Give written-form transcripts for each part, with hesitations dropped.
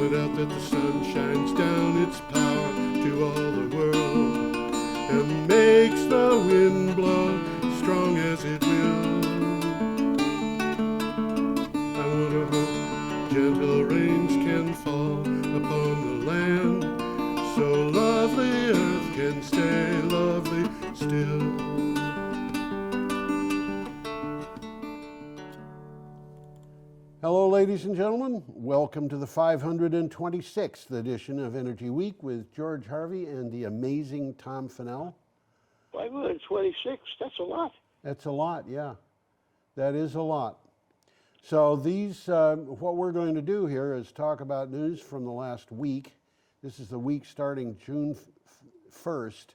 point out that the sun shines down its power to all the world and makes the wind blow strong as it will. I wonder how gentle rains can fall upon the land, so lovely earth can stay lovely still. Hello, ladies and gentlemen. Welcome to the 526th edition of Energy Week with George Harvey and the amazing Tom Fennell. 526, that's a lot. That's a lot, yeah. That is a lot. So what we're going to do here is talk about news from the last week. This is the week starting June 1st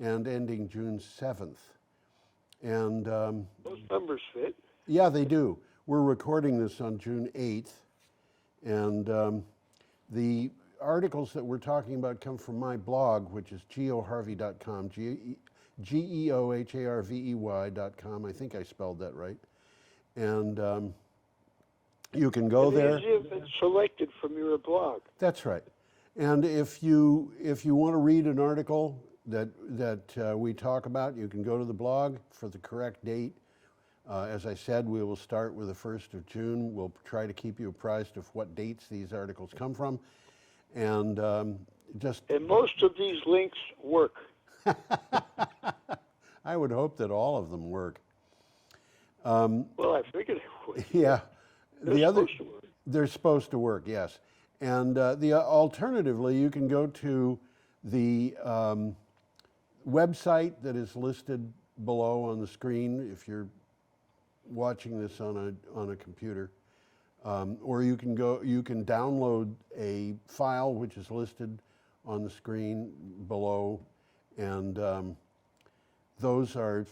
and ending June 7th. And those numbers fit. Yeah, they do. We're recording this on June 8th, and the articles that we're talking about come from my blog, which is geoharvey.com, geoharvey.com. I think I spelled that right. And you can go there. It's selected from your blog. That's right. And if you want to read an article that we talk about, you can go to the blog for the correct date. As I said, we will start with the 1st of June. We'll try to keep you apprised of what dates these articles come from. And And most of these links work. I would hope that all of them work. Well, I figured it would. Yeah. Supposed to work. They're supposed to work, yes. And alternatively, you can go to the website that is listed below on the screen if you're watching this on a computer, or you can download a file which is listed on the screen below, and those are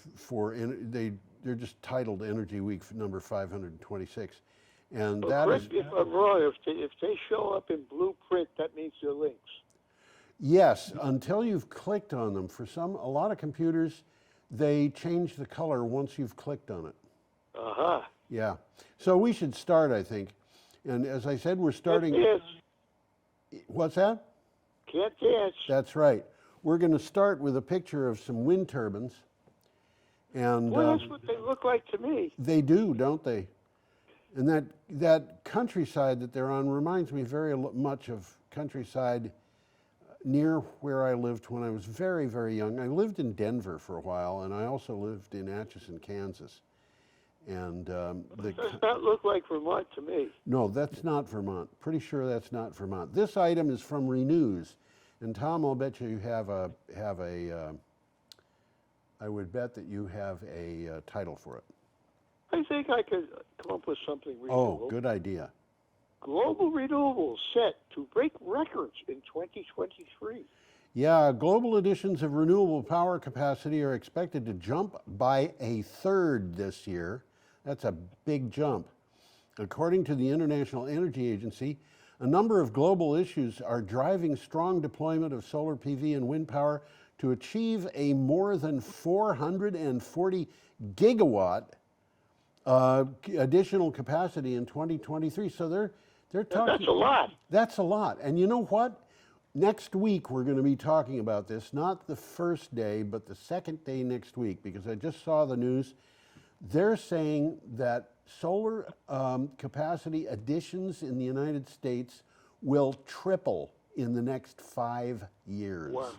they're just titled Energy Week number 526, and well, that correct me if I'm wrong. If they show up in blue print, that means they're links. Yes, until you've clicked on them. For a lot of computers, they change the color once you've clicked on it. Uh-huh. Yeah. So we should start, I think. And as I said, we're starting. Can't dance. What's that? Can't dance. That's right. We're going to start with a picture of some wind turbines. And Well, that's what they look like to me. They do, don't they? And that countryside that they're on reminds me very much of countryside near where I lived when I was very, very young. I lived in Denver for a while, and I also lived in Atchison, Kansas. And It does not look like Vermont to me. No, that's not Vermont. Pretty sure that's not Vermont. This item is from Renews, and Tom, I'll bet you have a. I would bet that you have a title for it. I think I could come up with something reasonable. Oh, good idea. Global renewables set to break records in 2023. Yeah, global additions of renewable power capacity are expected to jump by a third this year. That's a big jump. According to the International Energy Agency, a number of global issues are driving strong deployment of solar PV and wind power to achieve a more than 440 gigawatt additional capacity in 2023. So they're talking. That's a lot. That's a lot. And you know what? Next week we're going to be talking about this, not the first day, but the second day next week, because I just saw the news. They're saying that solar capacity additions in the United States will triple in the next 5 years. Wow.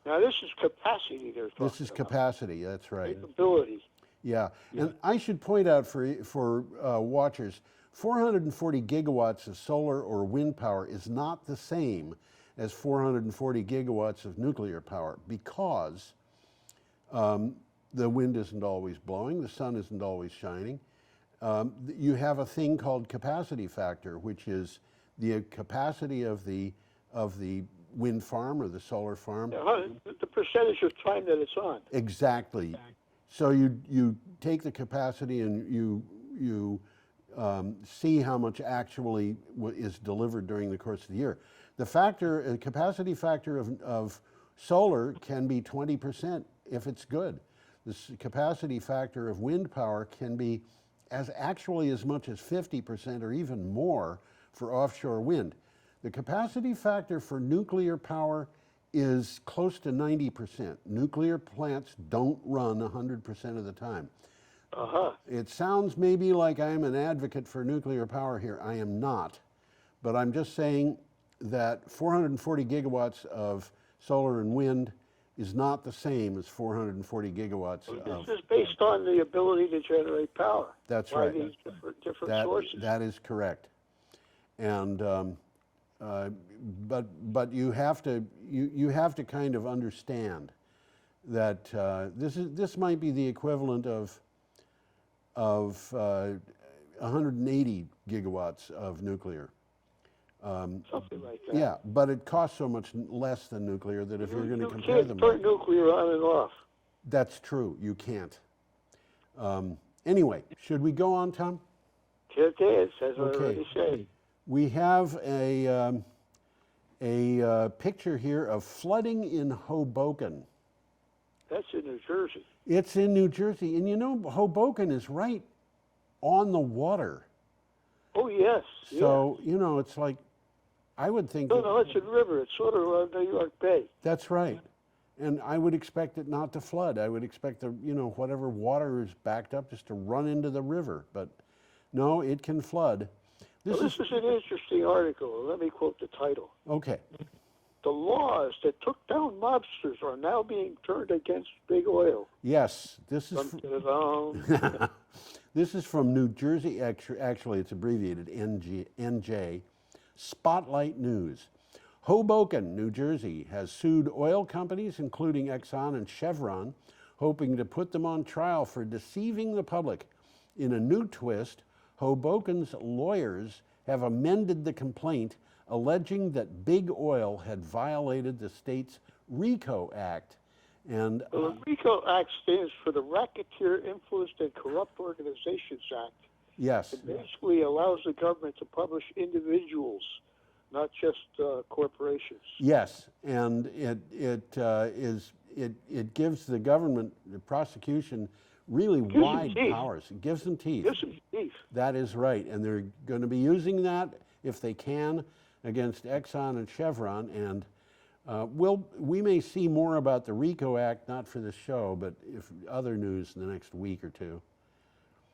Now this is capacity they're talking about. This is capacity, that's right. Capability. Yeah, and I should point out for watchers, 440 gigawatts of solar or wind power is not the same as 440 gigawatts of nuclear power, because the wind isn't always blowing, the sun isn't always shining. You have a thing called capacity factor, which is the capacity of the wind farm or the solar farm. The percentage of time that it's on. Exactly. So you take the capacity and you see how much actually is delivered during the course of the year. The capacity factor of solar can be 20% if it's good. The capacity factor of wind power can be as much as 50% or even more for offshore wind. The capacity factor for nuclear power is close to 90%. Nuclear plants don't run 100% of the time. It sounds maybe like I'm an advocate for nuclear power here. I am not. But I'm just saying that 440 gigawatts of solar and wind is not the same as 440 gigawatts of... This is based on the ability to generate power. That's by right. these different sources. That is correct. And but you have to kind of understand that this might be the equivalent of 180 gigawatts of nuclear. Something like that. Yeah, but it costs so much less than nuclear that if you're going to compare them... You can't turn nuclear on and off. That's true, you can't. Anyway, should we go on, Tom? It is, as I already said. We have a picture here of flooding in Hoboken. That's in New Jersey. It's in New Jersey, and you know, Hoboken is right on the water. Oh, yes. So, you know, it's like, I would think... No, it's a river. It's sort of around New York Bay. That's right. And I would expect it not to flood. I would expect whatever water is backed up just to run into the river. But no, it can flood. This is an interesting article. Let me quote the title. Okay. The laws that took down mobsters are now being turned against big oil. Yes, this is... This is from New Jersey, actually it's abbreviated NJ, Spotlight News. Hoboken, New Jersey, has sued oil companies, including Exxon and Chevron, hoping to put them on trial for deceiving the public. In a new twist, Hoboken's lawyers have amended the complaint, alleging that Big Oil had violated the state's RICO Act. And the RICO Act stands for the Racketeer Influenced and Corrupt Organizations Act. Yes. It basically allows the government to publish individuals, not just corporations. Yes, and it gives the government, the prosecution, really wide powers. It gives them teeth. Gives them teeth. That is right, and they're going to be using that, if they can, against Exxon and Chevron. And we may see more about the RICO Act, not for this show, but if other news in the next week or two.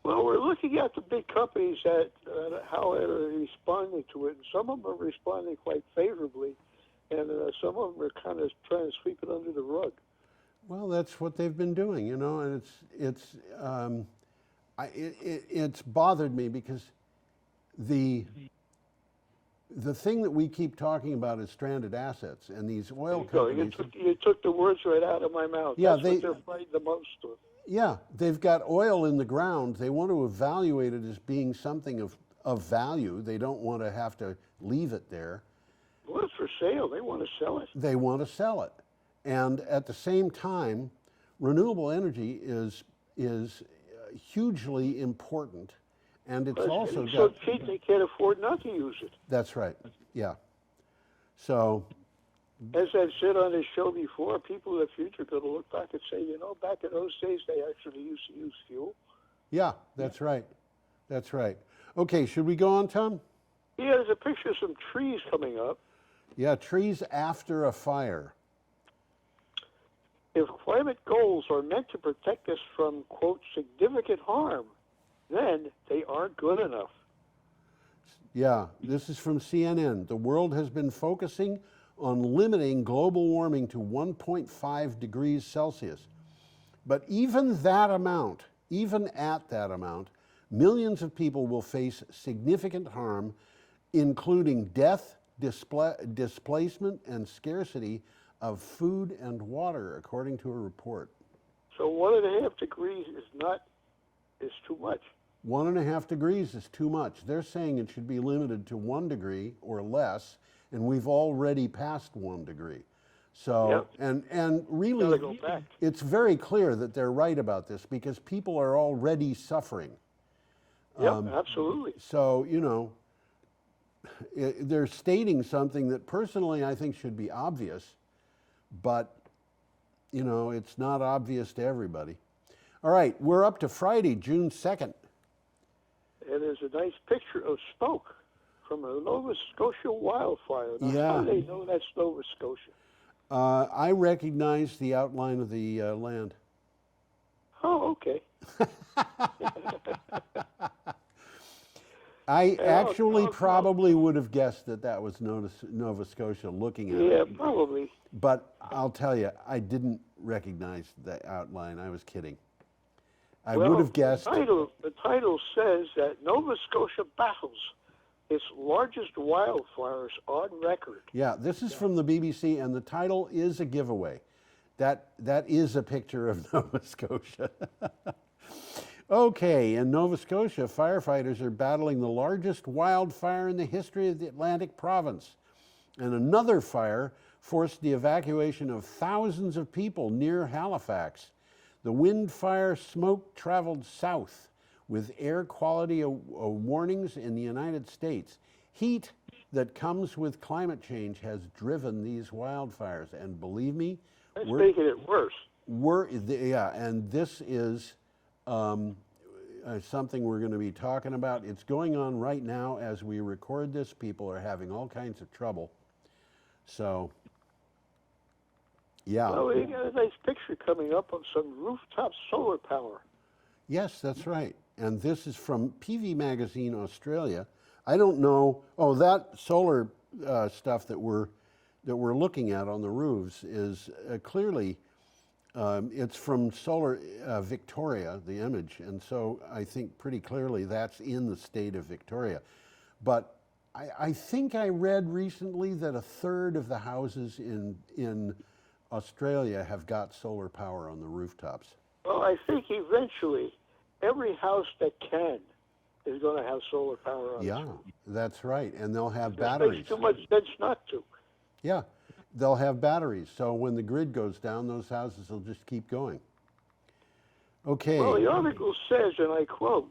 Well, we're looking at the big companies how they're responding to it, and some of them are responding quite favorably, and some of them are kind of trying to sweep it under the rug. Well, that's what they've been doing, you know, and it's bothered me because the thing that we keep talking about is stranded assets, and these oil companies... You took the words right out of my mouth. Yeah, That's what they're fighting the most with. Yeah, they've got oil in the ground. They want to evaluate it as being something of value. They don't want to have to leave it there. Well, it's for sale. They want to sell it. They want to sell it. And at the same time, renewable energy is hugely important. And it's also so cheap they can't afford not to use it. That's right, yeah. So... As I've said on this show before, people in the future are going to look back and say, you know, back in those days, they actually used to use fuel. Yeah, that's right. That's right. Okay, should we go on, Tom? Yeah, there's a picture of some trees coming up. Yeah, trees after a fire. If climate goals are meant to protect us from, quote, significant harm, then they aren't good enough. Yeah, this is from CNN. The world has been focusing on limiting global warming to 1.5 degrees Celsius. But even at that amount, millions of people will face significant harm, including death, displacement, and scarcity of food and water, according to a report. So 1.5 degrees is too much. 1.5 degrees is too much. They're saying it should be limited to 1 degree or less, and we've already passed 1 degree. So, yep. and really, it's very clear that they're right about this because people are already suffering. Yep, absolutely. So, you know, they're stating something that personally I think should be obvious, but, you know, it's not obvious to everybody. All right, we're up to Friday, June 2nd. And there's a nice picture of smoke from a Nova Scotia wildfire. Now, Yeah. how do they know that's Nova Scotia? I recognize the outline of the land. Oh, okay. I actually I'll- probably would have guessed that that was Nova Scotia looking at Yeah, it. probably. But I'll tell you, I didn't recognize the outline. I was kidding. I would have guessed. The title says that Nova Scotia battles its largest wildfires on record. Yeah, this is from the BBC, and the title is a giveaway. That is a picture of Nova Scotia. Okay, in Nova Scotia, firefighters are battling the largest wildfire in the history of the Atlantic province. And another fire forced the evacuation of thousands of people near Halifax. The windfire smoke traveled south with air quality warnings in the United States. Heat that comes with climate change has driven these wildfires. And believe me, That's making it worse. and this is something we're going to be talking about. It's going on right now as we record this. People are having all kinds of trouble. So, yeah. Well, we got a nice picture coming up of some rooftop solar power. Yes, that's right. And this is from PV Magazine Australia. I don't know. Oh, that solar stuff that we're looking at on the roofs is clearly. It's from Solar Victoria, the image, and so I think pretty clearly that's in the state of Victoria. But I think I read recently that a third of the houses in Australia have got solar power on the rooftops. Well, I think eventually every house that can is going to have solar power on it. Yeah, that's right, and they'll have It batteries. makes too much sense not to. Yeah, they'll have batteries, so when the grid goes down, those houses will just keep going. Okay. Well, the article says, and I quote,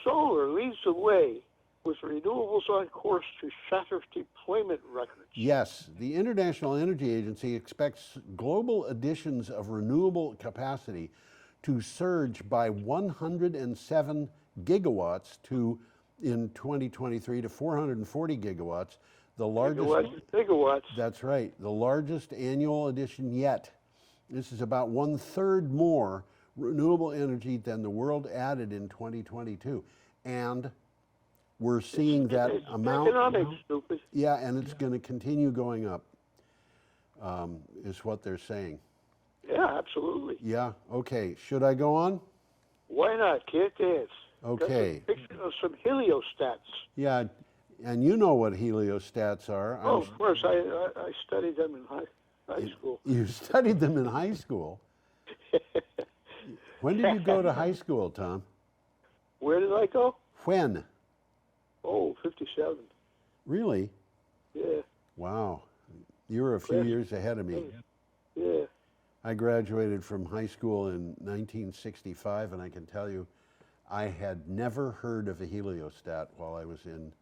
solar leads the way with renewables on course to shatter deployment records. Yes, the International Energy Agency expects global additions of renewable capacity to surge by 107 gigawatts in 2023 to 440 gigawatts. The largest Gigawatts. That's right. The largest annual addition yet. This is about 1/3 more renewable energy than the world added in 2022. And we're seeing that It's amount. economics, stupid. Yeah, and it's going to continue going up, is what they're saying. Yeah, absolutely. Yeah, okay. Should I go on? Why not? Can't dance. Okay. Got a picture of some heliostats. Yeah, and you know what heliostats are. Oh, of course. I studied them in high school. You studied them in high school. When did you go to high school, Tom? Where did I go? When? Oh, 57. Really? Yeah, Wow. You were a few years ahead of me. yeah. I graduated from high school in 1965, and I can tell you, I had never heard of a heliostat while I was in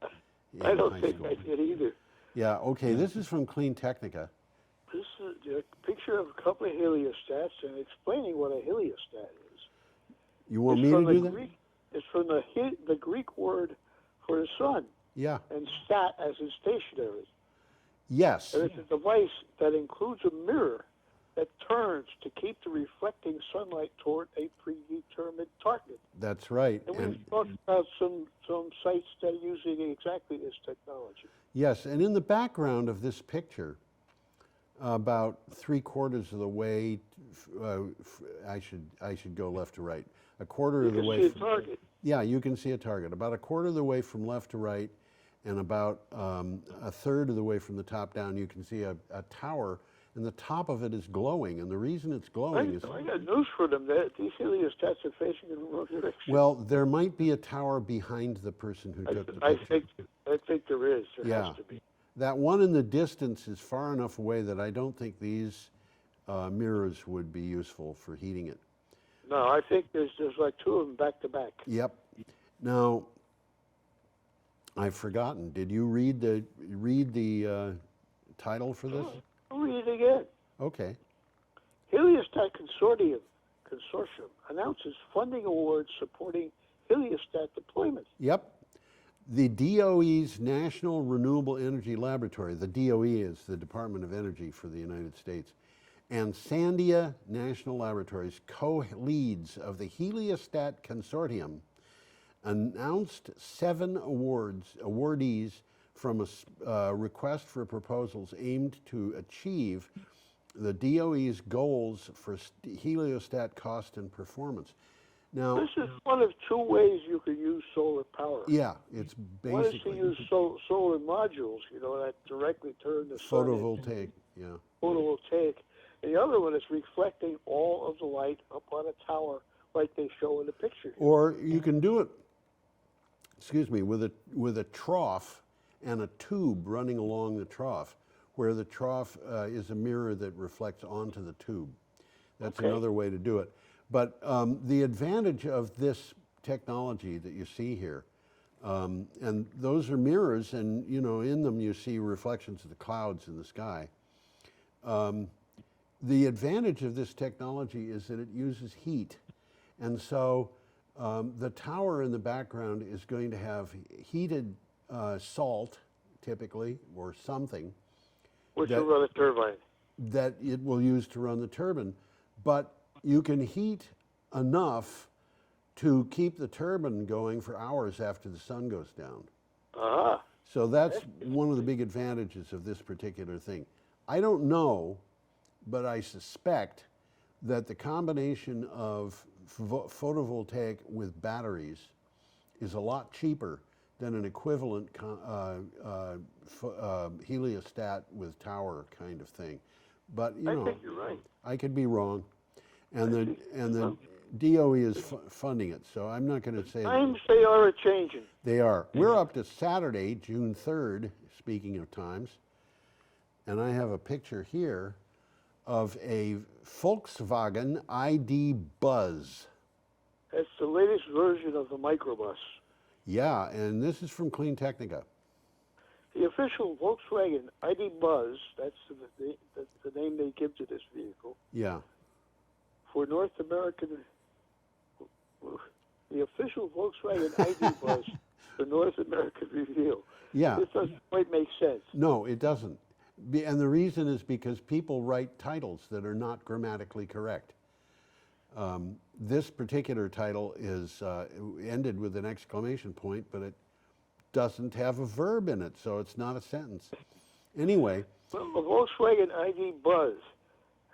I don't high think school. I did either. Yeah, okay, this is from Clean Technica. This is a picture of a couple of heliostats and explaining what a heliostat is. You want It's me from to the do that? Greek, it's from the Greek word for the sun, Yeah. and stat as in stationary. Yes. And it's a device that includes a mirror that turns to keep the reflecting sunlight toward a predetermined target. That's right. And And we've talked about some sites that are using exactly this technology. yes, and in the background of this picture, about 3/4 of the way, I should go left to right. A quarter You of the can way. see a target. Yeah, you can see a target. About a quarter of the way from left to right, and about a third of the way from the top down, you can see a tower, and the top of it is glowing. And the reason it's glowing is, I got news for them. These heliostats are facing in the wrong direction. well, there might be a tower behind the person who took the I picture. think there is. There Yeah. has to be. That one in the distance is far enough away that I don't think these mirrors would be useful for heating it. No, I think there's like two of them back to back. Yep. Now, I've forgotten. Did you read the title for this? I'll read it again. Okay. Heliostat Consortium announces funding awards supporting heliostat deployment. Yep. The DOE's National Renewable Energy Laboratory, the DOE is the Department of Energy for the United States, and Sandia National Laboratories, co-leads of the Heliostat Consortium, announced 7 awardees from a request for proposals aimed to achieve the DOE's goals for heliostat cost and performance. Now, this is one of 2 ways you could use solar power. yeah, it's One is to basically use solar modules, that directly turn the sun photovoltaic. Yeah. photovoltaic. And the other one is reflecting all of the light up on a tower like they show in the picture. Or you can do it, with a trough and a tube running along the trough, where the trough is a mirror that reflects onto the tube. That's another way to do it. But the advantage of this technology that you see here, and those are mirrors, and in them you see reflections of the clouds in the sky. The advantage of this technology is that it uses heat, and so the tower in the background is going to have heated salt, typically, or something. Which will run a turbine. That it will use to run the turbine. But you can heat enough to keep the turbine going for hours after the sun goes down. Uh-huh. So that's one of the big advantages of this particular thing. I don't know, but I suspect that the combination of photovoltaic with batteries is a lot cheaper than an equivalent heliostat with tower kind of thing. But I think you're right. I could be wrong, and the DOE is funding it. So I'm not going to say times they are a changing. They are. We're up to Saturday, June 3rd. Speaking of times, and I have a picture here of a Volkswagen ID Buzz. That's the latest version of the microbus. Yeah, and this is from Clean Technica. The official Volkswagen ID Buzz, that's the name they give to this vehicle. Yeah. For North American, the official Volkswagen ID Buzz for North American review. Yeah. This doesn't quite make sense. No, it doesn't. And the reason is because people write titles that are not grammatically correct. This particular title is ended with an exclamation point, but it doesn't have a verb in it, so it's not a sentence. Anyway. Well, the Volkswagen ID Buzz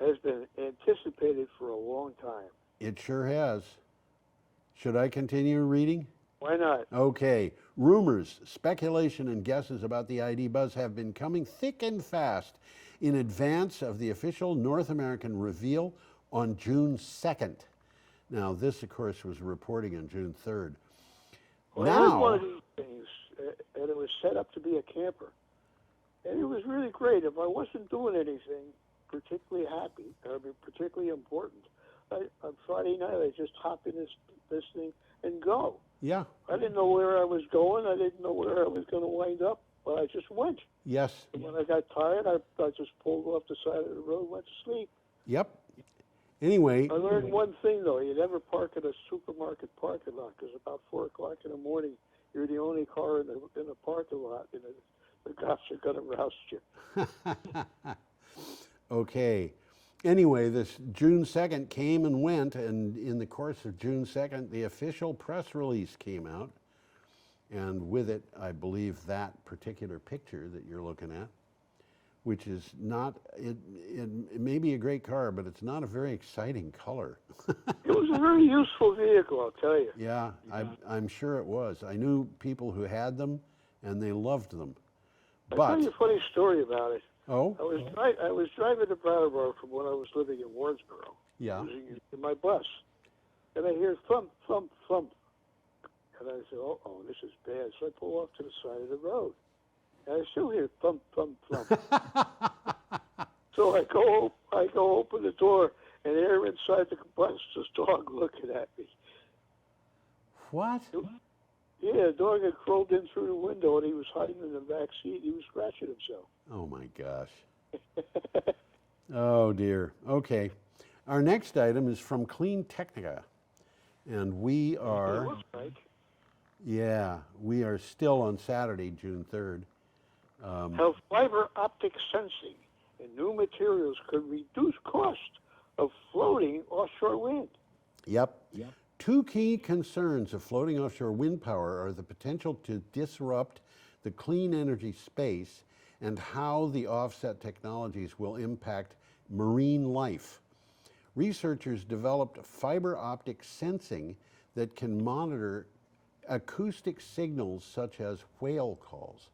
has been anticipated for a long time. It sure has. Should I continue reading? Why not? Okay. Rumors, speculation, and guesses about the ID Buzz have been coming thick and fast in advance of the official North American reveal on June 2nd. Now, this, of course, was reporting on June 3rd. Well, I heard one of these things, and it was set up to be a camper. And it was really great. If I wasn't doing anything particularly happy, particularly important, on Friday night, I just hop in this thing and go. Yeah. I didn't know where I was going. I didn't know where I was going to wind up, but I just went. Yes. And when I got tired, I just pulled off the side of the road and went to sleep. Yep. Anyway. I learned one thing, though. You never park at a supermarket parking lot, because about 4 o'clock in the morning, you're the only car in the parking lot, and the cops are going to roust you. Okay. Anyway, this June 2nd came and went, and in the course of June 2nd, the official press release came out, and with it, I believe, that particular picture that you're looking at, which is not, it may be a great car, but it's not a very exciting color. It was a very useful vehicle, I'll tell you. Yeah, I'm sure it was. I knew people who had them, and they loved them. I'll tell you a funny story about it. Oh? I was driving to Brattleboro from when I was living in Wardsboro. Yeah. In my bus. And I hear thump, thump, thump. And I said, oh, this is bad. So I pull off to the side of the road. And I still hear thump, thump, thump. So I go open the door, and there inside the bus, this dog looking at me. What? Yeah, the dog had crawled in through the window, and he was hiding in the back seat. He was scratching himself. Oh, my gosh. Oh, dear. Okay. Our next item is from Clean Technica. And we are... It looks like. Yeah, we are still on Saturday, June 3rd. How fiber optic sensing and new materials could reduce cost of floating offshore wind. Yep. Two key concerns of floating offshore wind power are the potential to disrupt the clean energy space and how the offset technologies will impact marine life. Researchers developed fiber optic sensing that can monitor acoustic signals such as whale calls.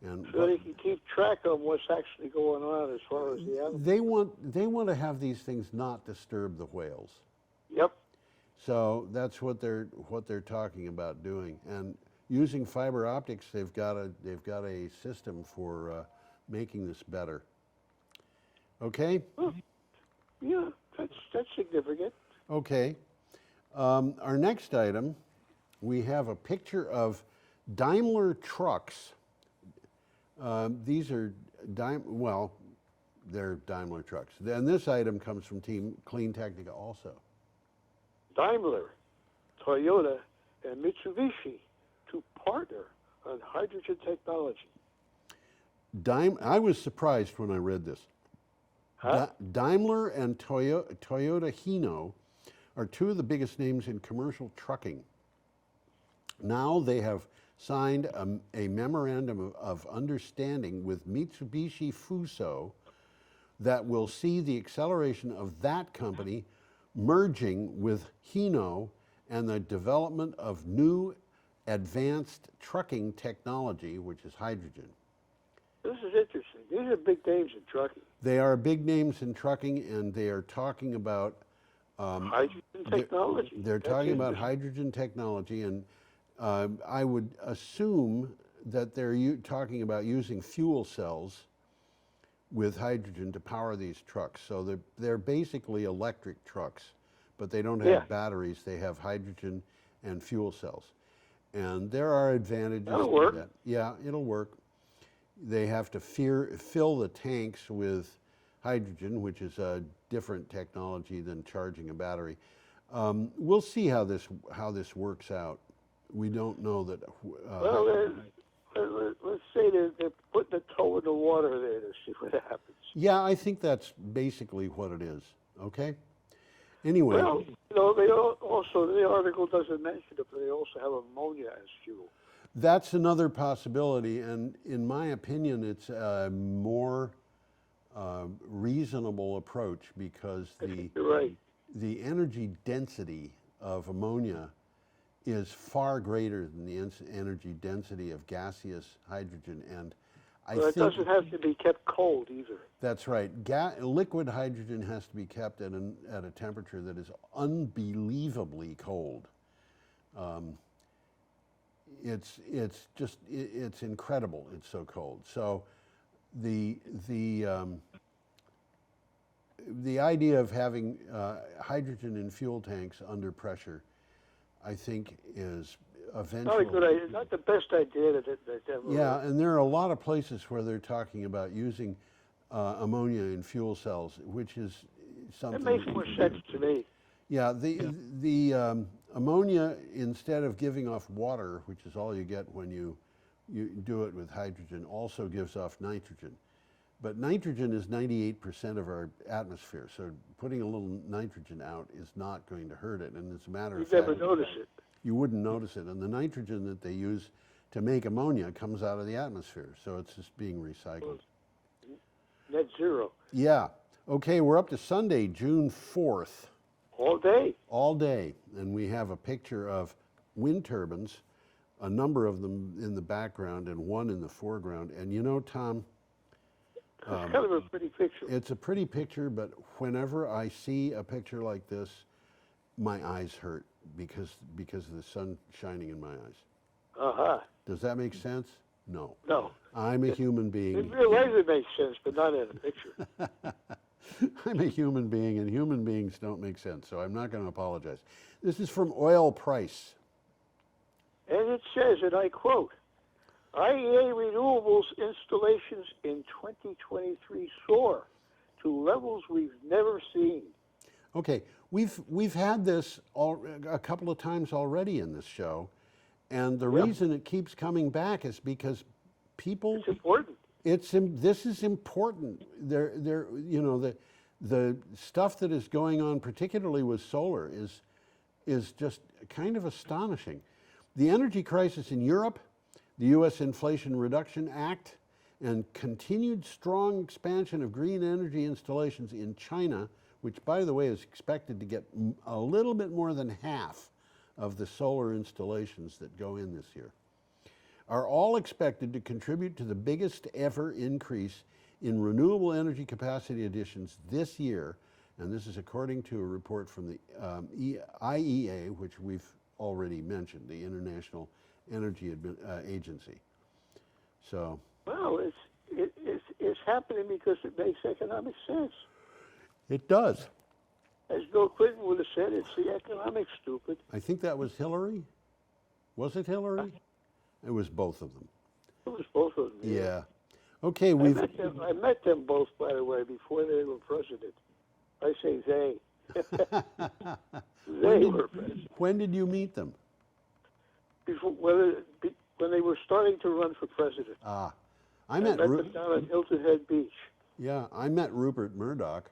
And So they can keep track of what's actually going on as far as the animals. they want to have these things not disturb the whales. Yep. So that's what they're talking about doing. And using fiber optics, they've got a system for making this better. Okay. Well, yeah, that's significant. Okay. Our next item, we have a picture of Daimler trucks. These are they're Daimler trucks. And this item comes from Team Clean Technica also. Daimler, Toyota, and Mitsubishi to partner on hydrogen technology. I was surprised when I read this. Huh? Daimler and Toyota Hino are two of the biggest names in commercial trucking. Now they have signed a memorandum of understanding with Mitsubishi Fuso that will see the acceleration of that company merging with Hino and the development of new advanced trucking technology, which is hydrogen. This is interesting. These are big names in trucking. They are big names in trucking, and they are talking about Hydrogen technology. They're That's talking about interesting. hydrogen technology, and I would assume that they're talking about using fuel cells with hydrogen to power these trucks. So they're basically electric trucks, but they don't have batteries. They have hydrogen and fuel cells. And there are advantages That'll to work. that. Yeah, it'll work. They have to fill the tanks with hydrogen, which is a different technology than charging a battery. We'll see how this works out. We don't know that. Let's say they're putting a toe in the water there to see what happens. Yeah, I think that's basically what it is. Okay. Anyway. Well, they also, the article doesn't mention it, but they also have ammonia as fuel. That's another possibility, and in my opinion, it's a more reasonable approach because You're right. the energy density of ammonia is far greater than the energy density of gaseous hydrogen, and I Well, it think doesn't have to be kept cold either. that's right. Liquid hydrogen has to be kept at a temperature that is unbelievably cold. It's incredible. It's so cold. So the idea of having hydrogen in fuel tanks under pressure, I think, is eventually. Not a good idea. Not the best idea that ever. Yeah, and there are a lot of places where they're talking about using ammonia in fuel cells, which is something. It makes more sense to me. Yeah, the ammonia, instead of giving off water, which is all you get when you do it with hydrogen, also gives off nitrogen. But nitrogen is 98% of our atmosphere, so putting a little nitrogen out is not going to hurt it. And as a matter of fact, You never notice it. you wouldn't notice it. And the nitrogen that they use to make ammonia comes out of the atmosphere, so it's just being recycled. Net zero. Yeah. Okay, we're up to Sunday, June 4th. All day. All day, and we have a picture of wind turbines, a number of them in the background and one in the foreground. And you know, Tom, It's kind of a pretty picture. it's a pretty picture, but whenever I see a picture like this, my eyes hurt because of the sun shining in my eyes. Uh-huh. Does that make sense? No. No. I'm a human In being. real life it makes sense, but not in a picture. I'm a human being, and human beings don't make sense, so I'm not going to apologize. This is from Oil Price. And it says, and I quote, IEA renewables installations in 2023 soar to levels we've never seen. Okay, we've had this a couple of times already in this show, And the Yeah. reason it keeps coming back is because people, It's important. this is important. You know, the stuff that is going on, particularly with solar, is just kind of astonishing. The energy crisis in Europe, the U.S. Inflation Reduction Act, and continued strong expansion of green energy installations in China, which, by the way, is expected to get a little bit more than half of the solar installations that go in this year, are all expected to contribute to the biggest ever increase in renewable energy capacity additions this year. And this is according to a report from the IEA, which we've already mentioned, the International Energy Agency. So, Well, it's happening because it makes economic sense. it does. As Bill Clinton would have said, it's the economic stupid. I think that was Hillary. Was it Hillary? It was both of them. It was both of them. Yeah. Okay, we've. I met them both, by the way, before they were president. I say they. They were president. When did you meet them? When they were starting to run for president. I met them down at Hilton Head Beach. Yeah, I met Rupert Murdoch.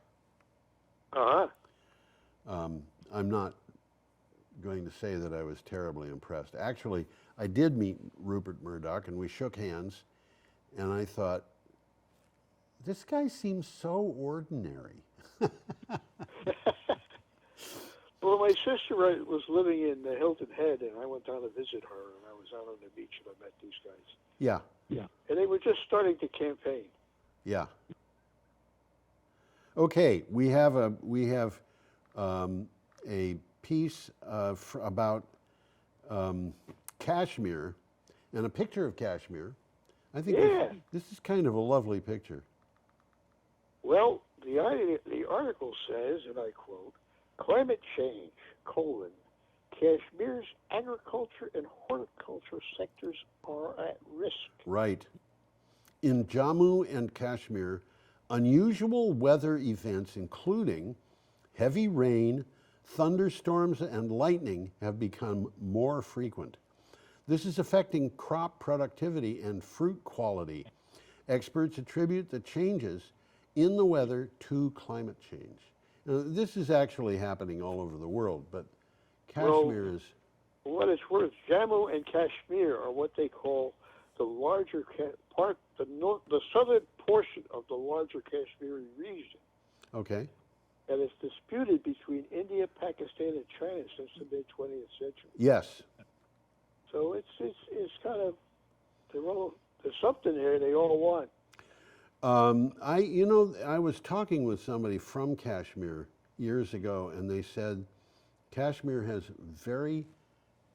Uh-huh. I'm not going to say that I was terribly impressed. Actually, I did meet Rupert Murdoch, and we shook hands, and I thought, this guy seems so ordinary. Well, my sister was living in Hilton Head, and I went down to visit her, and I was out on the beach, and I met these guys. Yeah. Yeah. And they were just starting to campaign. Yeah. Okay, we have a piece about Kashmir and a picture of Kashmir. I think this is kind of a lovely picture. Well, the article says, and I quote, climate change, Kashmir's agriculture and horticulture sectors are at risk. Right. In Jammu and Kashmir, unusual weather events, including heavy rain, thunderstorms, and lightning, have become more frequent. This is affecting crop productivity and fruit quality. Experts attribute the changes in the weather to climate change. Now, this is actually happening all over the world, but Kashmir is... For what it's worth, Jammu and Kashmir are what they call the larger part, the southern portion of the larger Kashmiri region. Okay. And it's disputed between India, Pakistan, and China since the mid-20th century. Yes. So it's kind of, there's something here they all want. I was talking with somebody from Kashmir years ago, and they said Kashmir has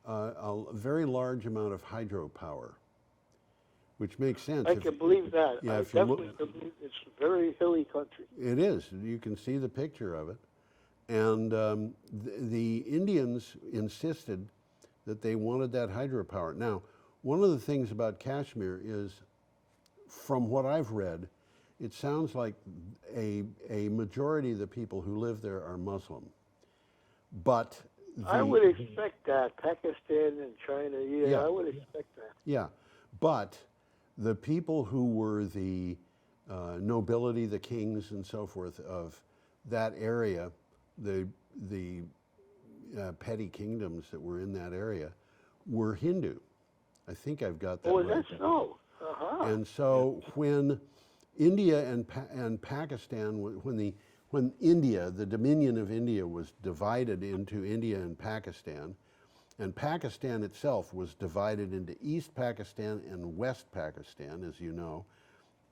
a very large amount of hydropower, which makes sense. I can believe that. Yeah, I definitely believe it's a very hilly country. It is. You can see the picture of it. And the Indians insisted that they wanted that hydropower. Now, one of the things about Kashmir is, from what I've read, it sounds like a majority of the people who live there are Muslim. But I would expect that. Pakistan and China, yeah, I would expect that. Yeah, but the people who were the nobility, the kings and so forth of that area, the petty kingdoms that were in that area, were Hindu. I think I've got that right. Oh, that's so. Uh-huh. And so when India and Pakistan, when India, the Dominion of India, was divided into India and Pakistan itself was divided into East Pakistan and West Pakistan, as you know.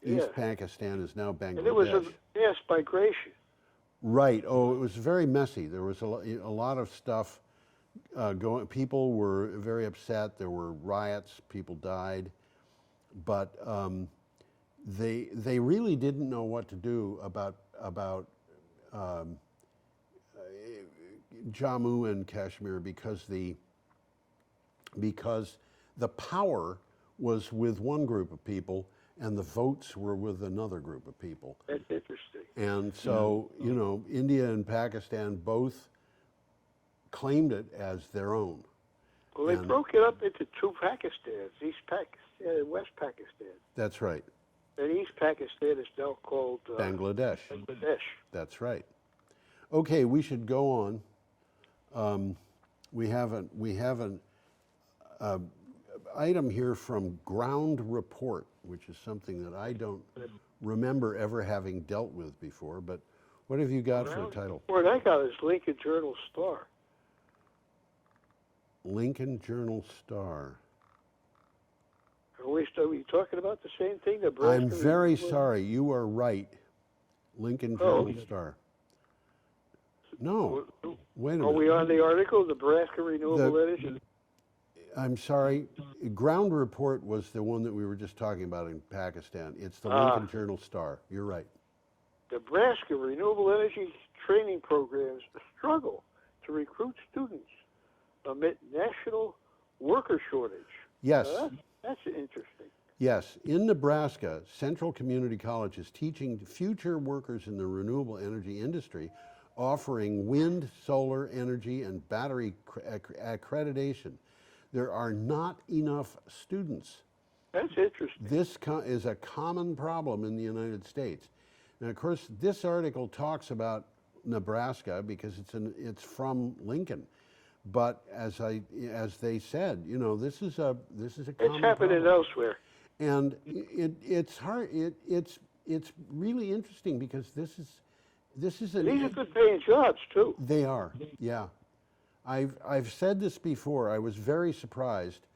East Pakistan is now Bangladesh. And it was a mass migration. Right. Oh, it was very messy. There was a lot of stuff going. People were very upset. There were riots. People died. But they really didn't know what to do about Jammu and Kashmir because the power was with one group of people and the votes were with another group of people. That's interesting. And so, India and Pakistan both claimed it as their own. Well, they And- broke it up into two Pakistans, East Pakistan and West Pakistan. That's right. And East Pakistan is now called Bangladesh. Bangladesh. That's right. Okay, we should go on. We have an item here from Ground Report, which is something that I don't remember ever having dealt with before. But what have you got for a title? What I got is Lincoln Journal Star. Lincoln Journal Star. Are we talking about the same thing? I'm very sorry. You are right. Lincoln Journal Star. No. Wait a minute. Are we on the article, Nebraska Renewable Energy? I'm sorry. Ground Report was the one that we were just talking about in Pakistan. It's the Lincoln Journal Star. You're right. Nebraska Renewable Energy training programs struggle to recruit students amid national worker shortage. Yes. That's interesting. Yes. In Nebraska, Central Community College is teaching future workers in the renewable energy industry, offering wind, solar energy, and battery accreditation. There are not enough students. That's interesting. This is a common problem in the United States. And of course, this article talks about Nebraska because it's from Lincoln. But as they said, you know, this is a common It's happening problem. elsewhere. And it's hard. It's really interesting because this is These are good paying jobs too. They are, yeah. I've said this before. I was very surprised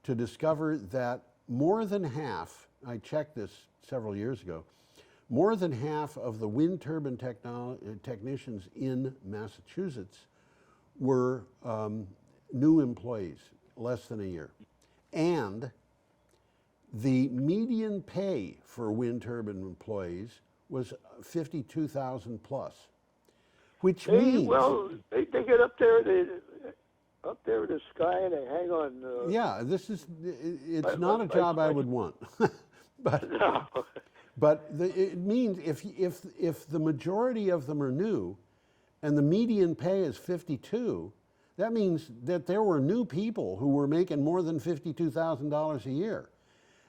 to discover that more than half, I checked this several years ago, more than half of the wind turbine technicians in Massachusetts were new employees, less than a year. And the median pay for wind turbine employees was $52,000 plus, which means they get up there in the sky and they hang on. yeah, it's not a job I would want, but No. but it means if the majority of them are new, and the median pay is 52, that means that there were new people who were making more than $52,000 a year.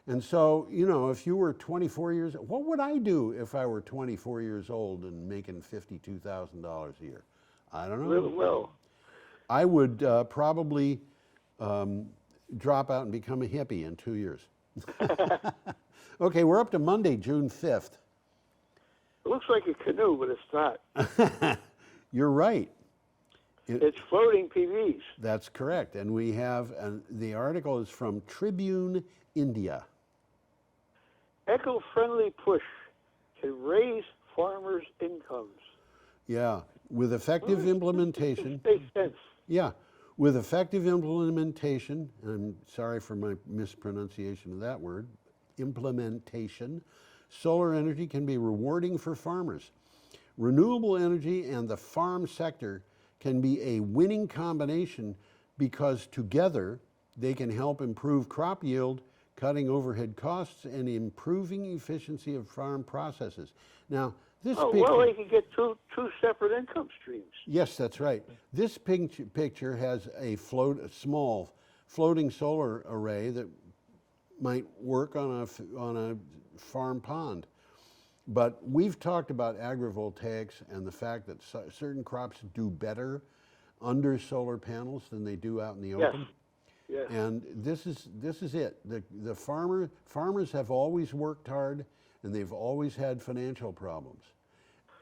And so, you know, if you were 24 years, what would I do if I were 24 years old and making $52,000 a year? I don't know. Really well. I would probably drop out and become a hippie in 2 years. Okay, we're up to Monday, June 5th. It looks like a canoe, but it's not. You're right. It's floating PVs. That's correct. And we have, the article is from Tribune, India. Eco-friendly push can raise farmers' incomes. Yeah, with effective implementation. Makes sense. Yeah, with effective implementation, and I'm sorry for my mispronunciation of that word, implementation, solar energy can be rewarding for farmers. Renewable energy and the farm sector can be a winning combination because together they can help improve crop yield, cutting overhead costs, and improving efficiency of farm processes. Now, this picture... Well, they can get two separate income streams. Yes, that's right. This picture has a small floating solar array that might work on a farm pond. But we've talked about agrivoltaics and the fact that certain crops do better under solar panels than they do out in the open. Yes. And this is it. The farmers have always worked hard, and they've always had financial problems.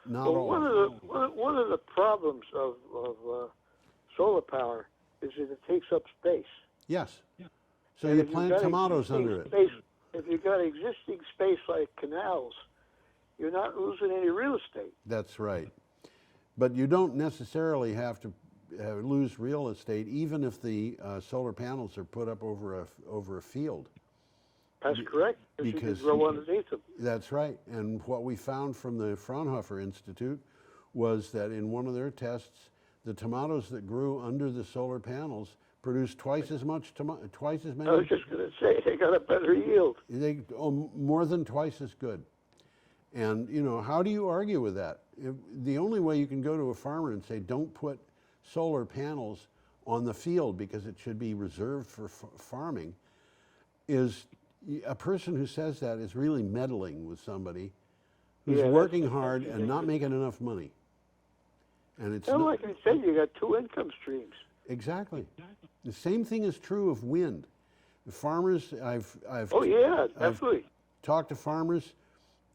Not all. One of the problems of solar power is that it takes up space. Yes. So And you if you've plant got tomatoes existing under it. space, if you've got existing space like canals, you're not losing any real estate. That's right. But you don't necessarily have to lose real estate, even if the solar panels are put up over a field. That's correct. Because you can grow underneath them. That's right. And what we found from the Fraunhofer Institute was that in one of their tests, the tomatoes that grew under the solar panels produced twice as many. I was just going to say they got a better yield. More than twice as good. And you know, how do you argue with that? The only way you can go to a farmer and say, don't put solar panels on the field because it should be reserved for farming, is a person who says that is really meddling with somebody who's working hard and not making enough money. And it's not, like I said, you got two income streams. Exactly. The same thing is true of wind. The farmers, I've definitely. talked to farmers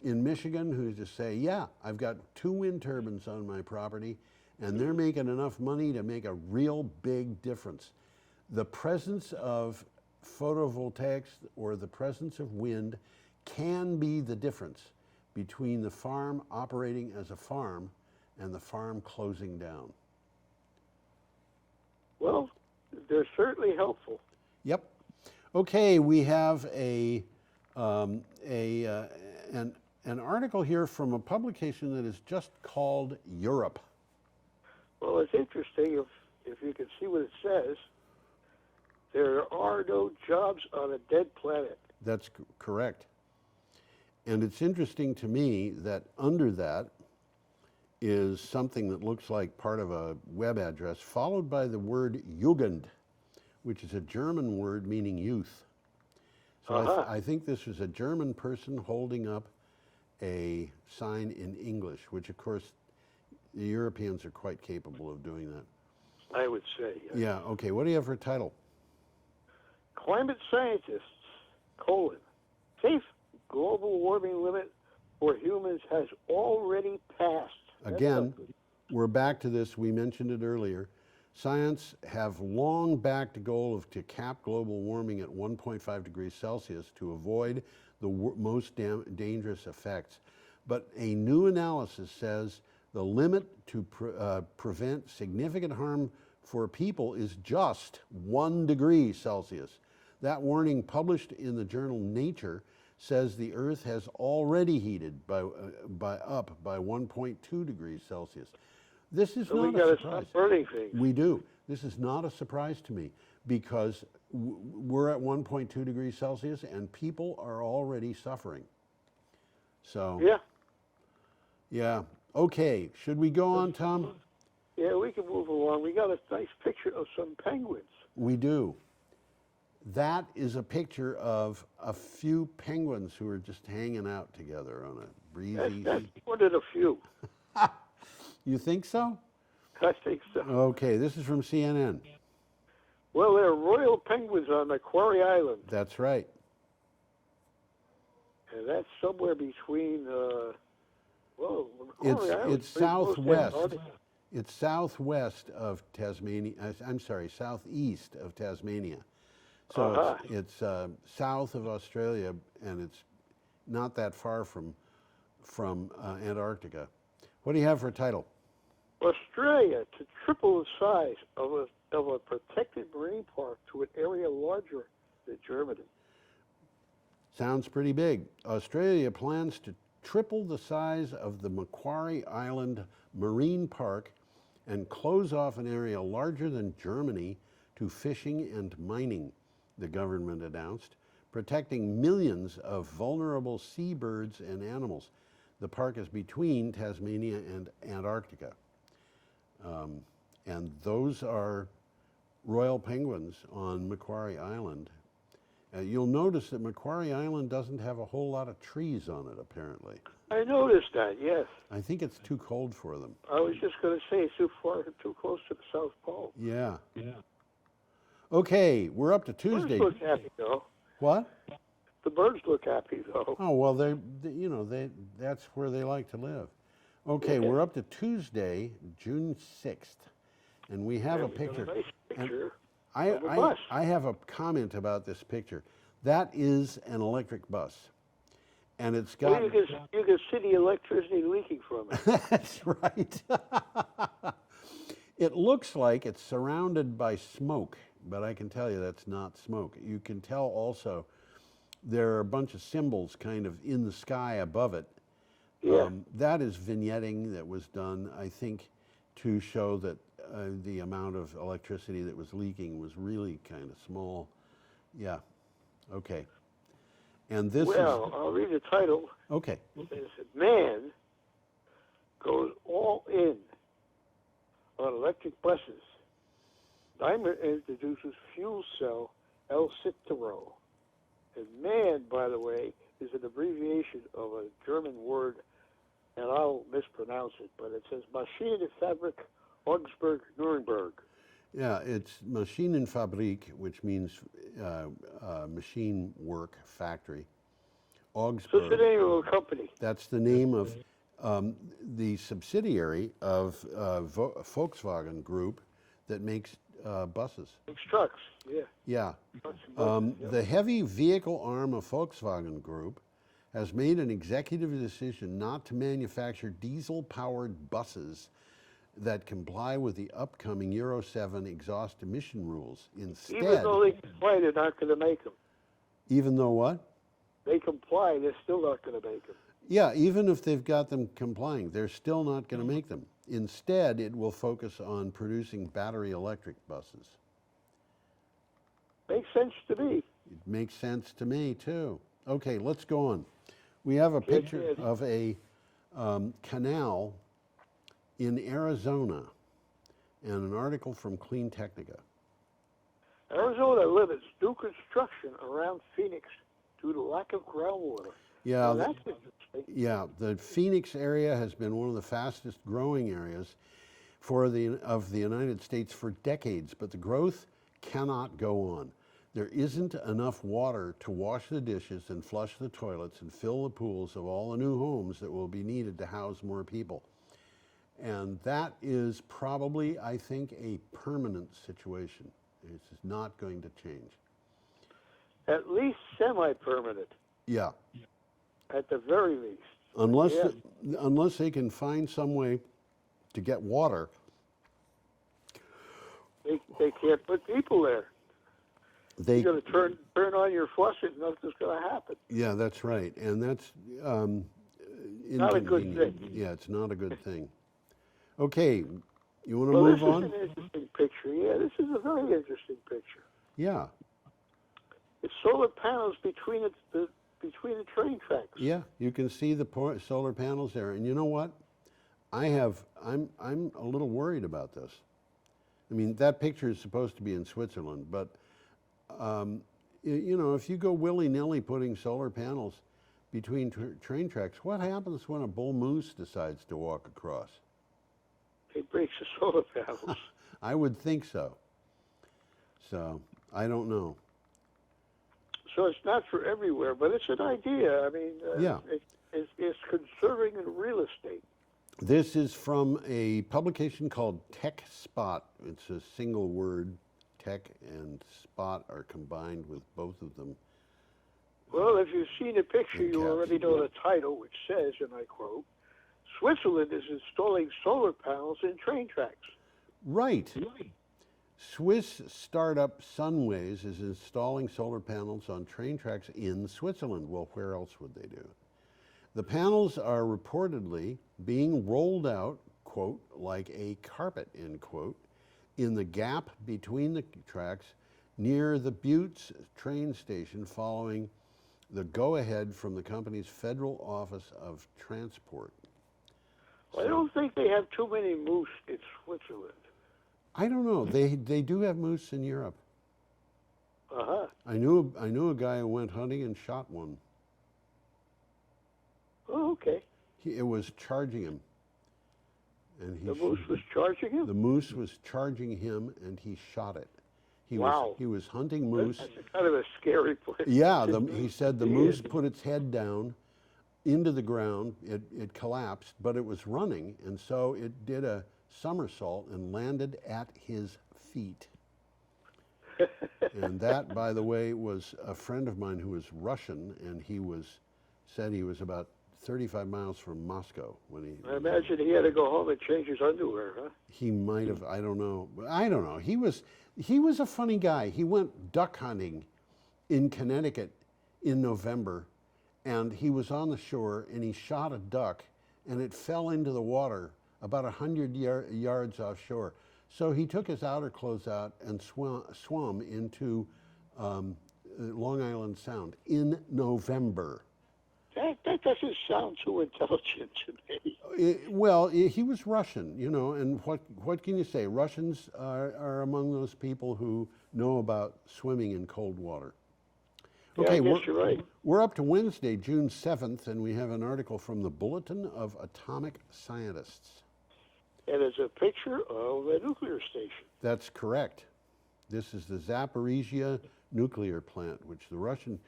in Michigan who just say, yeah, I've got 2 wind turbines on my property and they're making enough money to make a real big difference. The presence of photovoltaics or the presence of wind can be the difference between the farm operating as a farm and the farm closing down. Well, they're certainly helpful. Yep. Okay, we have an article here from a publication that is just called Europe. Well, it's interesting if you can see what it says. There are no jobs on a dead planet. That's correct. And it's interesting to me that under that is something that looks like part of a web address, followed by the word Jugend, which is a German word meaning youth. So I think this was a German person holding up a sign in English, which of course the Europeans are quite capable of doing that. I would say. Yeah, okay. What do you have for a title? Climate scientists, safe global warming limit for humans has already passed. Again, we're back to this. We mentioned it earlier. Science have long backed a goal to cap global warming at 1.5 degrees Celsius to avoid the most dangerous effects. But a new analysis says the limit to prevent significant harm for people is just 1 degree Celsius. That warning, published in the journal Nature, says the Earth has already heated up by 1.2 degrees Celsius. This is not a surprise. Stop burning things. We do. This is not a surprise to me because we're at 1.2 degrees Celsius and people are already suffering. So yeah. Okay. Should we go on, Tom? Yeah, we can move along. We got a nice picture of some penguins. We do. That is a picture of a few penguins who are just hanging out together on a breezy... That's one of the few. You think so? I think so. Okay, this is from CNN. Well, there are royal penguins on Macquarie Island. That's right. And that's somewhere between, Macquarie Island. It's southwest. It's southwest of Tasmania. I'm sorry, southeast of Tasmania. So it's south of Australia, and it's not that far from Antarctica. What do you have for a title? Australia to triple the size of a protected marine park to an area larger than Germany. Sounds pretty big. Australia plans to triple the size of the Macquarie Island Marine Park and close off an area larger than Germany to fishing and mining, the government announced, protecting millions of vulnerable seabirds and animals. The park is between Tasmania and Antarctica. And those are royal penguins on Macquarie Island. You'll notice that Macquarie Island doesn't have a whole lot of trees on it, apparently. I noticed that, yes. I think it's too cold for them. I was just going to say it's too close to the South Pole. Yeah. Okay, we're up to Tuesday. Birds look happy, though. What? The birds look happy, though. Oh, well, that's where they like to live. Okay, we're up to Tuesday, June 6th, and we have a picture. A nice picture And of a bus. I have a comment about this picture. That is an electric bus, and it's got... Well, you can see the electricity leaking from it. That's right. It looks like it's surrounded by smoke, but I can tell you that's not smoke. You can tell also there are a bunch of symbols kind of in the sky above it. Yeah. That is vignetting that was done, I think, to show that the amount of electricity that was leaking was really kind of small. Yeah. Okay. And this Well, I'll read the title. Okay. It says, man goes all in on electric buses. Daimler introduces fuel cell El Citaro. And MAN, by the way, is an abbreviation of a German word, and I'll mispronounce it, but it says Maschinenfabrik Augsburg Nuremberg. Yeah, it's Maschinenfabrik, which means machine work factory. Augsburg. So it's the name of a company. That's the name of the subsidiary of Volkswagen Group that makes buses. It's trucks, yeah. Yeah. Trucks and buses, yeah. The heavy vehicle arm of Volkswagen Group has made an executive decision not to manufacture diesel-powered buses that comply with the upcoming Euro 7 exhaust emission rules. Instead, Even though they comply, they're not going to make them. even though what? They comply, they're still not going to make them. Yeah, even if they've got them complying, they're still not going to make them. Instead, it will focus on producing battery electric buses. Makes sense to me. It makes sense to me, too. Okay, let's go on. We have a picture of a canal in Arizona and an article from Clean Technica. Arizona limits new construction around Phoenix due to lack of groundwater. Yeah, Now, that's interesting. yeah, the Phoenix area has been one of the fastest growing areas of the United States for decades, but the growth cannot go on. There isn't enough water to wash the dishes and flush the toilets and fill the pools of all the new homes that will be needed to house more people. And that is probably, I think, a permanent situation. This is not going to change. At least semi-permanent, Yeah, at the very least. unless Yeah. unless they can find some way to get water. They can't put people there. They You're going to turn on your faucet, nothing's going to happen. Yeah, that's right, and that's Not a good inconvenient. thing. Yeah, it's not a good thing. Okay, you want to Well, move this on? is an interesting picture. Yeah, this is a very interesting picture. Yeah, It's solar panels between the train tracks. yeah. You can see the solar panels there, and you know what? I'm a little worried about this. I mean, that picture is supposed to be in Switzerland, but you know, if you go willy-nilly putting solar panels between train tracks, what happens when a bull moose decides to walk across? It breaks the solar panels. I would think so. So, I don't know. So it's not for everywhere, but it's an idea. I mean, Yeah. it's conserving in real estate. This is from a publication called Tech Spot. It's a single word. Tech and Spot are combined with both of them. Well, if you've seen the picture, In you caps. already know the title, which says, and I quote, Switzerland is installing solar panels in train tracks. Right. Swiss startup Sunways is installing solar panels on train tracks in Switzerland. Well, where else would they do? The panels are reportedly being rolled out, quote, like a carpet, end quote, in the gap between the tracks near the Buttes train station following the go-ahead from the company's Federal Office of Transport. I don't think they have too many moose in Switzerland. I don't know. They do have moose in Europe. Uh-huh. I knew a guy who went hunting and shot one. Oh, okay. It was charging him, and The moose was charging him? the moose was charging him, and he shot it. Wow. He was hunting moose. That's kind of a scary place. Yeah, he said the moose put its head down into the ground. It collapsed, but it was running, and so it did a somersault and landed at his feet. And that, by the way, was a friend of mine who was Russian, and said he was about 35 miles from Moscow when he. I imagine he had to go home and change his underwear, huh? He might have. I don't know. I don't know. He was a funny guy. He went duck hunting in Connecticut in November, and he was on the shore and he shot a duck, and it fell into the water about 100 yards offshore. So he took his outer clothes out and swam into Long Island Sound in November. That doesn't sound too intelligent to me. Well, he was Russian, you know, and what can you say? Russians are among those people who know about swimming in cold water. Yeah, Okay, I guess you're right. we're up to Wednesday, June 7th, and we have an article from the Bulletin of Atomic Scientists. And it's a picture of a nuclear station. That's correct. This is the Zaporizhzhia nuclear plant, which the Russian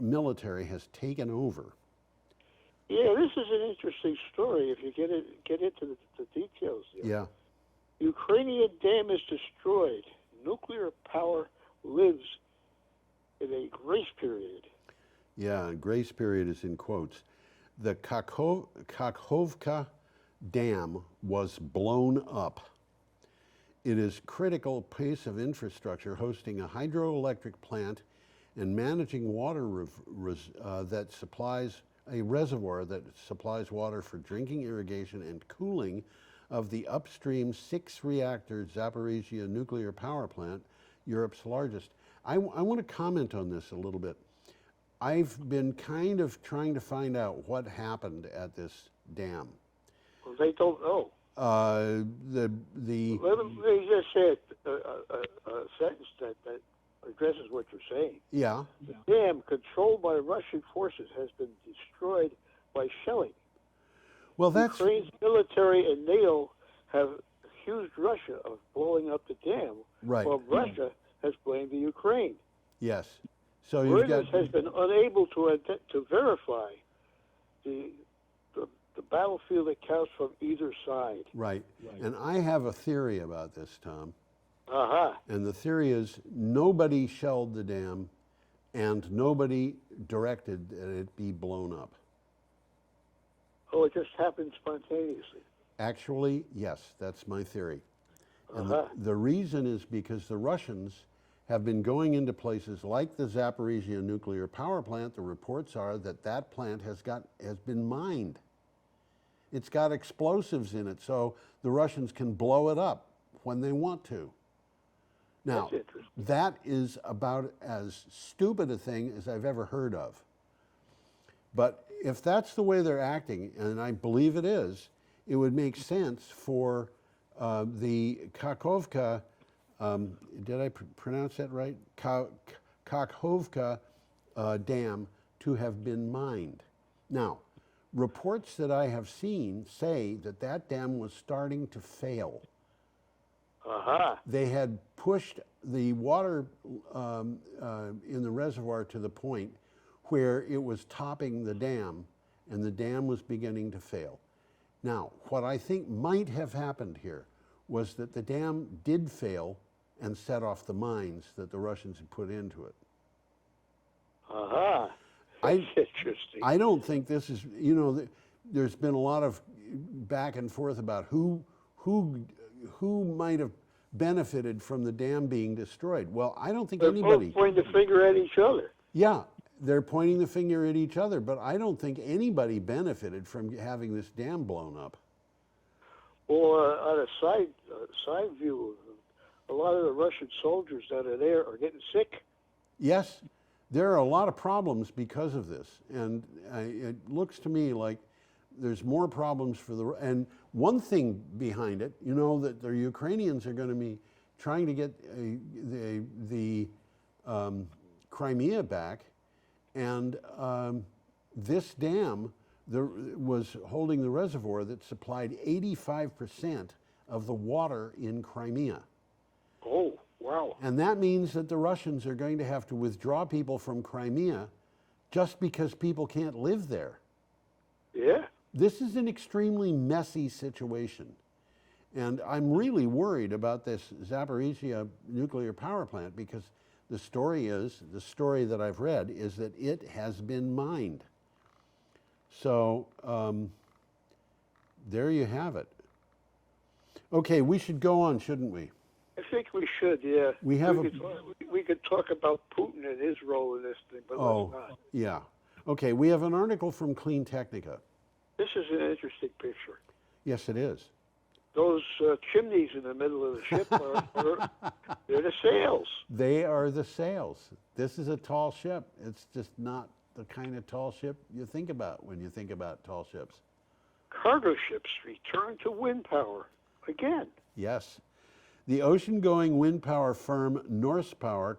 military has taken over. Yeah, this is an interesting story if you get into the details there. Yeah. Ukrainian dam is destroyed. Nuclear power lives in a grace period. Yeah, grace period is in quotes. The Kakhovka Dam was blown up. It is critical piece of infrastructure hosting a hydroelectric plant and managing water that supplies a reservoir that supplies water for drinking, irrigation, and cooling of the upstream 6-reactor Zaporizhzhia nuclear power plant, Europe's largest. I want to comment on this a little bit. I've been kind of trying to find out what happened at this dam. Well, they don't know. The Let me just say a sentence that addresses what you're saying. Yeah. The dam, controlled by Russian forces, has been destroyed by shelling. Well, that's Ukraine's military and NATO have accused Russia of blowing up the dam, right. while Russia has blamed the Ukraine. Yes. So you've got Reuters has been unable to verify the battlefield accounts from either side. right. And I have a theory about this, Tom. Uh-huh. And the theory is nobody shelled the dam and nobody directed that it be blown up. Oh, it just happened spontaneously. Actually, yes, that's my theory. And Uh-huh. the reason is because the Russians have been going into places like the Zaporizhzhia nuclear power plant. The reports are that that plant has been mined. It's got explosives in it, so the Russians can blow it up when they want to. Now, That's interesting. that is about as stupid a thing as I've ever heard of. But if that's the way they're acting, and I believe it is, it would make sense for the Kakhovka, did I pronounce that right? Kakhovka dam to have been mined. Now, reports that I have seen say that that dam was starting to fail. Uh-huh. They had pushed the water in the reservoir to the point where it was topping the dam, and the dam was beginning to fail. Now, what I think might have happened here was that the dam did fail and set off the mines that the Russians had put into it. Uh-huh. That's interesting. I don't think this is, you know, there's been a lot of back and forth about who might have benefited from the dam being destroyed. Well, I don't think They're anybody. both pointing the finger at each other. Yeah, they're pointing the finger at each other, but I don't think anybody benefited from having this dam blown up. Or on a side view, a lot of the Russian soldiers that are there are getting sick. Yes, there are a lot of problems because of this, and it looks to me like there's more problems for the. And one thing behind it, you know, that the Ukrainians are going to be trying to get the Crimea back, and this dam was holding the reservoir that supplied 85% of the water in Crimea. Oh, wow. And that means that the Russians are going to have to withdraw people from Crimea just because people can't live there. Yeah. This is an extremely messy situation. And I'm really worried about this Zaporizhzhia nuclear power plant because the story that I've read is that it has been mined. So there you have it. Okay, we should go on, shouldn't we? I think we should, yeah. We have we could talk about Putin and his role in this thing, but let's not. Yeah. Okay, we have an article from Clean Technica. This is an interesting picture. Yes, it is. Those chimneys in the middle of the ship they're the sails. They are the sails. This is a tall ship. It's just not the kind of tall ship you think about when you think about tall ships. Cargo ships return to wind power again. Yes. The ocean-going wind power firm Norse Power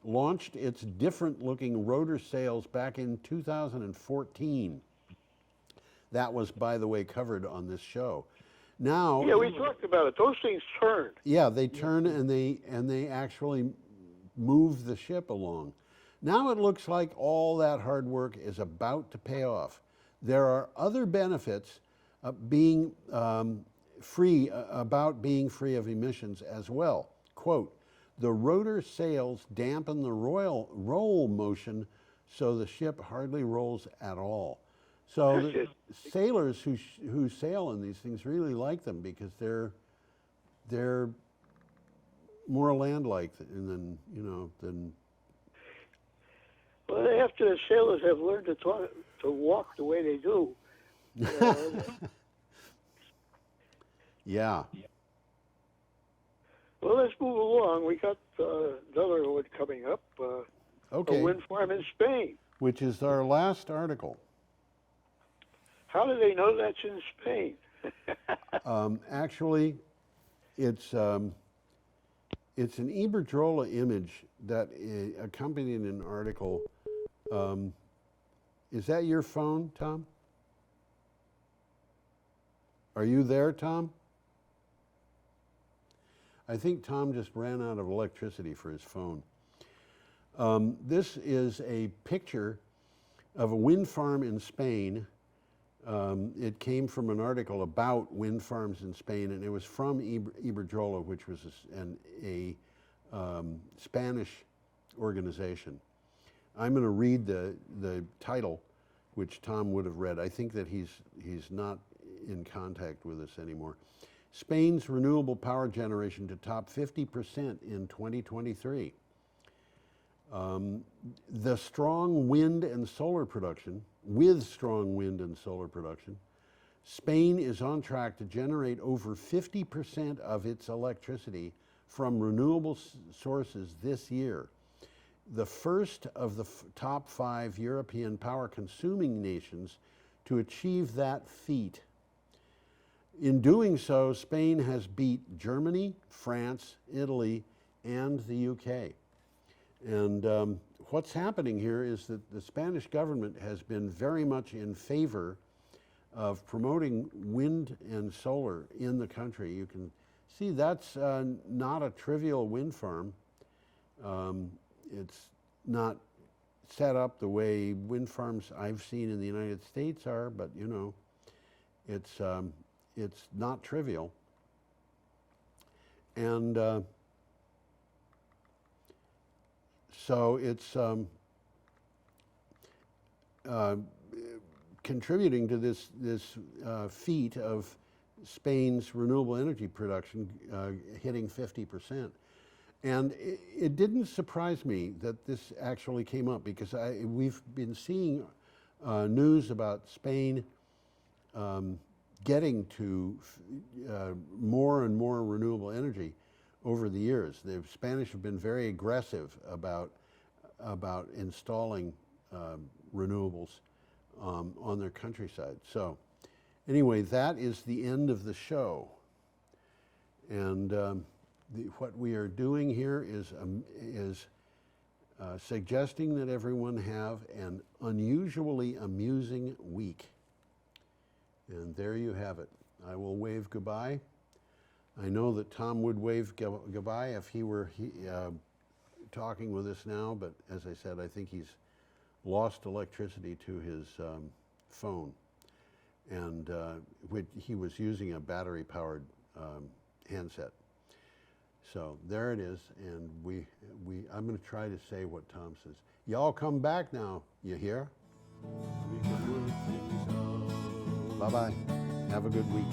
launched its different-looking rotor sails back in 2014. That was, by the way, covered on this show. Now, Yeah, we talked about it. Those things turn. yeah, they turn and they actually move the ship along. Now it looks like all that hard work is about to pay off. There are other benefits being free of emissions as well. Quote, the rotor sails dampen the roll motion so the ship hardly rolls at all. So the sailors who sail in these things really like them because they're more land-like than Well, after the sailors have learned to walk the way they do. Yeah. Well, let's move along. We got another one coming up. Okay. A wind farm in Spain. Which is our last article. How do they know that's in Spain? Actually, it's an Iberdrola image that accompanied an article. Is that your phone, Tom? Are you there, Tom? I think Tom just ran out of electricity for his phone. This is a picture of a wind farm in Spain. It came from an article about wind farms in Spain, and it was from Iberdrola, which was a Spanish organization. I'm going to read the title, which Tom would have read. I think that he's not in contact with us anymore. Spain's renewable power generation to top 50% in 2023. The strong wind and solar production, with strong wind and solar production, Spain is on track to generate over 50% of its electricity from renewable sources this year. The first of the top 5 European power consuming nations to achieve that feat. In doing so, Spain has beat Germany, France, Italy, and the UK. And what's happening here is that the Spanish government has been very much in favor of promoting wind and solar in the country. You can see that's not a trivial wind farm. It's not set up the way wind farms I've seen in the United States are, but you know, it's not trivial. And so it's contributing to this feat of Spain's renewable energy production hitting 50%. And it didn't surprise me that this actually came up because we've been seeing news about Spain getting to more and more renewable energy over the years. The Spanish have been very aggressive about installing renewables on their countryside. So anyway, that is the end of the show. And what we are doing here is suggesting that everyone have an unusually amusing week. And there you have it. I will wave goodbye. I know that Tom would wave goodbye if he were talking with us now, but as I said, I think he's lost electricity to his phone, and he was using a battery-powered handset. So there it is, and I'm going to try to say what Tom says. Y'all come back now, you hear? Bye-bye. Have a good week.